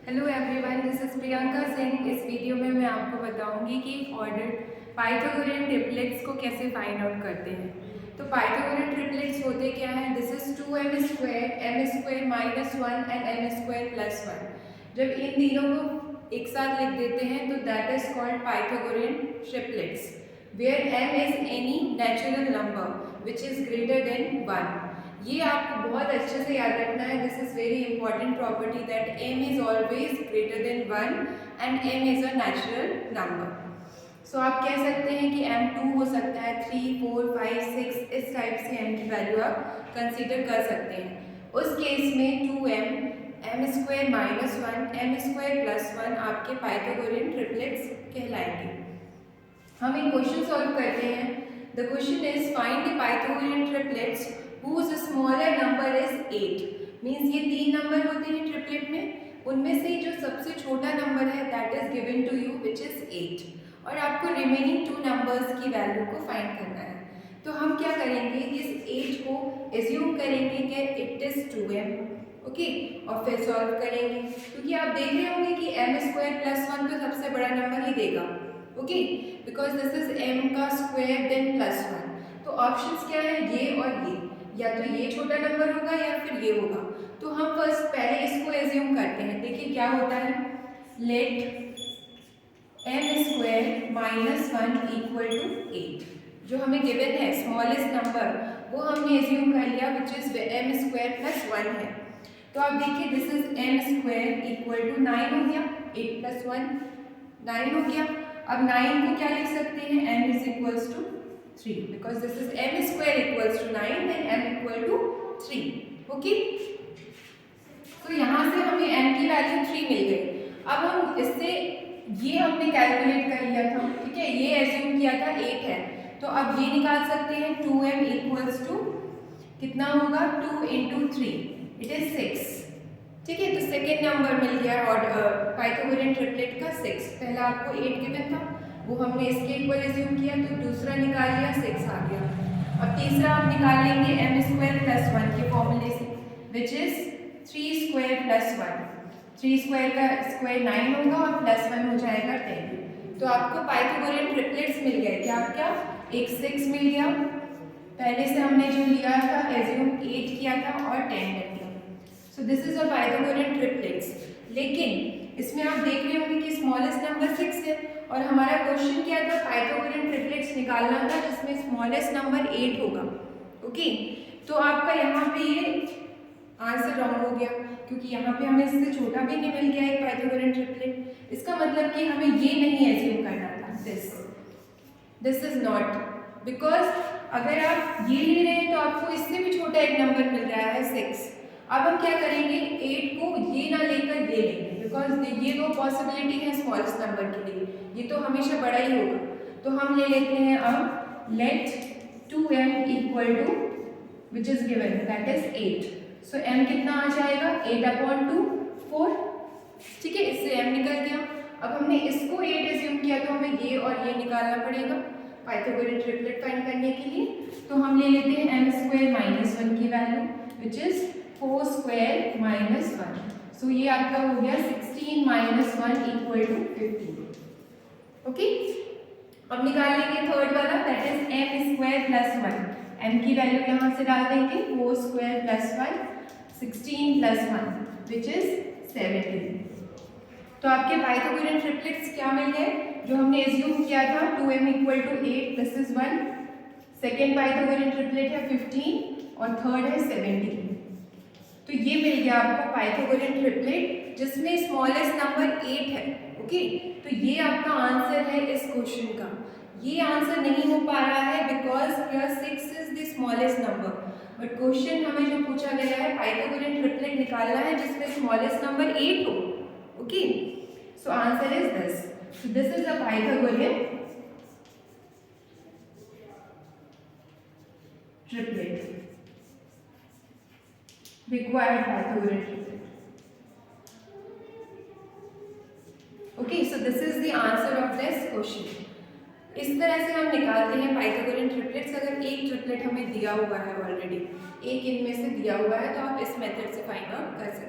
Hello everyone, this is Priyanka Singh. इस video में मैं आपको बताऊंगी कि ऑर्डर पाइथागोरियन ट्रिपलेट्स को कैसे फाइंड आउट करते हैं। तो पाइथागोरियन ट्रिपलेट्स होते क्या हैं? This is 2m² m² -1 and m² +1। जब इन तीनों को एक साथ लिख देते हैं तो that is called Pythagorean triplets, where m is any natural number which is greater than 1। ये आपको बहुत अच्छे से याद रखना है। This is very important property that m is always greater than 1 and m is a natural number. So आप कह सकते हैं कि m 2 हो सकता है, 3, 4, 5, 6 इस टाइप से m की वैल्यू आप कंसीडर कर सकते हैं। उस केस में 2m m² -1 m² +1 आपके पाइथागोरियन ट्रिपलेट्स कहलाएंगे। हम एक क्वेश्चन सॉल्व करते हैं। The question is find the Pythagorean triplets whose smaller number is 8। Means ये 3 नंबर होते हैं ट्रिपलेट में, उनमें से जो सबसे छोटा नंबर है that is given to you which is 8, और आपको रिमेनिंग 2 नंबर्स की वैल्यू को फाइंड करना है। तो हम क्या करेंगे, इस 8 को एज्यूम करेंगे कि इट इज 2m, ओके, और फिर सॉल्व करेंगे क्योंकि आप देख रहे होंगे कि m² +1 तो सबसे बड़ा नंबर ही देगा, okay, because this is m का स्क्वायर देन +1। तो ऑप्शंस क्या है, ये और ये, या तो ये छोटा नंबर होगा या फिर ये होगा। तो हम फर्स्ट पहले इसको एज्यूम करते हैं। देखिए क्या होता है, लेट m² -1 = 8। जो हमें गिवन है स्मॉलेस्ट नंबर वो हमने एज्यूम कर लिया विच इज m² +1 है। तो आप देखिए दिस इज m² = 9 हो गया, 8 + 1 9 हो गया। अब 9 को क्या लिख सकते हैं, m = 3 because this is m² = 9 then m = 3, okay। तो यहाँ से हमें m की वैल्यू 3 मिल गई। अब हम इससे ये हमने कैलकुलेट कर लिया था, ठीक है, ये एज्यूम किया था 8 है, तो अब ये निकाल सकते हैं 2m = कितना होगा, 2 × 3 इट इज 6, ठीक है। तो सेकेंड नंबर मिल गया और पाइथागोरियन ट्रिपलेट का 6। पहला आपको 8 गिवन था, वो हमने इसके इक्वल एज्यूम किया, तो दूसरा निकाल लिया, 6 आ गया। अब तीसरा आप निकाल लेंगे m² +1 के फॉर्मूले से विच इज 3² + 1। 3² का स्क्वायर 9 होगा और +1 हो जाएगा 10। तो आपको पाइथागोरियन ट्रिपलेट्स मिल गए। क्या क्या, एक 6 मिल गया, पहले से हमने जो लिया था एज्यूम 8 किया था, और 10 मिल गया। So this is a Pythagorean triplets. लेकिन इसमें आप देख रहे होंगे कि स्मॉलेस्ट नंबर 6 है, और हमारा क्वेश्चन क्या था, पाइथागोरियन ट्रिपलेट्स निकालना था जिसमें स्मॉलेस्ट नंबर 8 होगा, ओके। तो आपका यहाँ पे ये आंसर रॉन्ग हो गया क्योंकि यहाँ पे हमें इससे छोटा भी नहीं मिल गया एक पाइथागोरियन ट्रिपलेट। इसका मतलब कि हमें ये नहीं एज्यूम करना था, दिस इज नॉट, बिकॉज अगर आप ये ले रहे हैं तो आपको इससे भी छोटा एक नंबर मिल रहा है 6। अब हम क्या करेंगे, 8 को ये ना लेकर ये लेंगे, बिकॉज ये दो पॉसिबिलिटी है स्मॉलेस्ट नंबर के लिए, ये तो हमेशा बड़ा ही होगा। तो हम ले लेते हैं अब let 2m = which is given that is 8। So m कितना आ जाएगा, 8/2 4, ठीक है, इससे m निकल गया। अब हमने इसको 8 एज्यूम किया तो हमें ये और ये निकालना पड़ेगा पाइथागोरियन ट्रिपलेट फाइंड करने के लिए। तो हम ले लेते हैं m² -1 की वैल्यू विच इज 4² -1। सो ये आपका हो गया 16 - 1 = 15, ओके। अब निकाल लेंगे थर्ड वाला दैट इज m² +1। m की वैल्यू यहाँ से डाल देंगे, 4² +1 16 + 1 विच इज 17। तो आपके पाइथागोरियन ट्रिपलेट्स क्या मिल गए, जो हमने एज्यूम किया था 2m = 8, this is 1। Second Pythagorean triplet है 15 और थर्ड है 17। तो ये मिल गया आपको पाइथागोरियन ट्रिपलेट जिसमें स्मॉलेस्ट नंबर 8 है, ओके। तो ये आपका आंसर है इस क्वेश्चन का। ये आंसर नहीं हो पा रहा है because here 6 is the smallest number, but question हमें जो पूछा गया है पाइथागोरियन ट्रिपलेट निकालना है जिसमें स्मॉलेस्ट नंबर 8 हो, okay. So answer is this. So this is a Pythagorean triplet, required Pythagorean triplet. Okay, so this is the answer of this question. इस तरह से हम निकालते हैं पाइथागोरियन ट्रिपलेट्स। अगर एक ट्रिपलेट हमें दिया हुआ है ऑलरेडी, एक इनमें से दिया हुआ है, तो आप इस मेथड से फाइंड आउट कर सकते हैं।